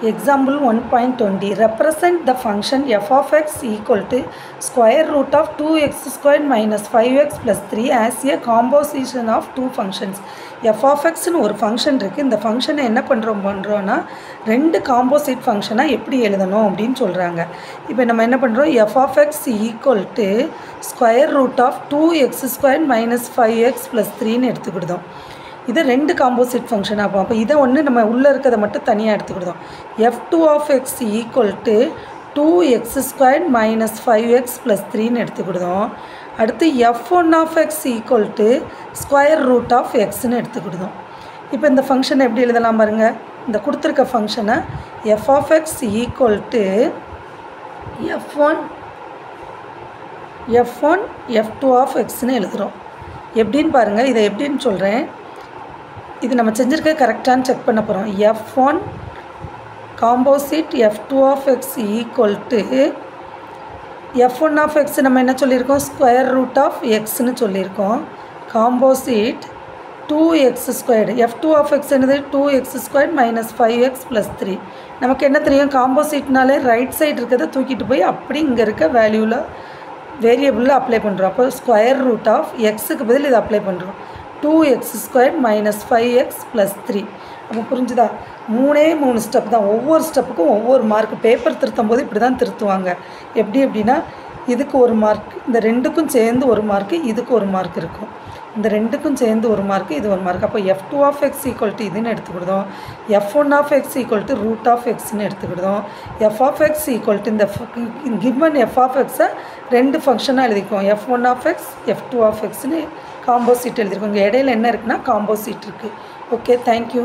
Example 1.20 represent the function f of x equal to square root of 2x squared minus 5x plus 3 as a composition of two functions. f of x னு ஒரு function இருக்குது. இந்த ஃபங்க்ஷனை என்ன பண்ணுறோன்னா ரெண்டு composite ஃபங்க்ஷனாக எப்படி எழுதணும் அப்படின்னு சொல்கிறாங்க. இப்போ நம்ம என்ன பண்ணுறோம், f of x equal to square root of 2x squared minus 5x plus 3ன்னு எடுத்துக்கிட்டோம். இது ரெண்டு காம்போசிட் ஃபங்க்ஷன் ஆகும். அப்போ இதை ஒன்று நம்ம உள்ளே இருக்கிறத மட்டும் தனியாக எடுத்துக்கிட்டோம். f2 of x equal to 2x squared minus 5x plus 3ன்னு எடுத்துக்கிட்டோம். அடுத்து f1 of x equal to square root of xன்னு எடுத்துக்கிட்டோம். இப்போ இந்த ஃபங்க்ஷனை எப்படி எழுதலாம் பாருங்கள். இந்த கொடுத்துருக்க ஃபங்க்ஷனை f of x equal to f1 f2 of xன்னு எழுதுகிறோம். எப்படின்னு பாருங்கள். இதை எப்படின்னு சொல்கிறேன். இது நம்ம செஞ்சுருக்க கரெக்டானு செக் பண்ண போகிறோம். f1 composite f2 of x equal to f1 of x நம்ம என்ன சொல்லியிருக்கோம், ஸ்கொயர் ரூட் ஆஃப் எக்ஸ்ன்னு சொல்லியிருக்கோம். Composite 2x squared f2 of x என்னது 2x squared minus 5x plus 3. நமக்கு என்ன தெரியும், காம்போசிட்னாலே ரைட் சைடு இருக்கிறத தூக்கிட்டு போய் அப்படி இங்கே இருக்க வேல்யூவில் வேரியபிளில் அப்ளை பண்ணுறோம். அப்போ ஸ்கொயர் ரூட் ஆஃப் எக்ஸுக்கு பதில் இதை அப்ளை பண்ணுறோம். 2x squared minus 5x plus 3. அப்போ புரிஞ்சுதா, மூணு ஸ்டெப் தான். ஒவ்வொரு ஸ்டெப்புக்கும் ஒவ்வொரு மார்க். பேப்பர் திருத்தும் போது இப்படி தான் திருத்துவாங்க. எப்படி எப்படின்னா இதுக்கு ஒரு மார்க், இந்த ரெண்டுக்கும் சேர்ந்து ஒரு மார்க்கு, இதுக்கு ஒரு மார்க் இருக்கும். இந்த ரெண்டுக்கும் சேர்ந்து ஒரு மார்க்கு, இது ஒரு மார்க். அப்போ f2 of x equal to இதுன்னு எடுத்துக்கிட்டோம். f1 of x equal to root of xன்னு எடுத்துக்கிட்டோம். f of x equal to இந்த given f of xஐ ரெண்டு ஃபங்க்ஷனாக எழுதிக்குவோம். f1 of x f2 of xன்னு காம்போசிட் எழுதிருக்கோம். இங்கே இடையில என்ன இருக்குன்னா காம்போசிட் இருக்குது. Okay, thank you.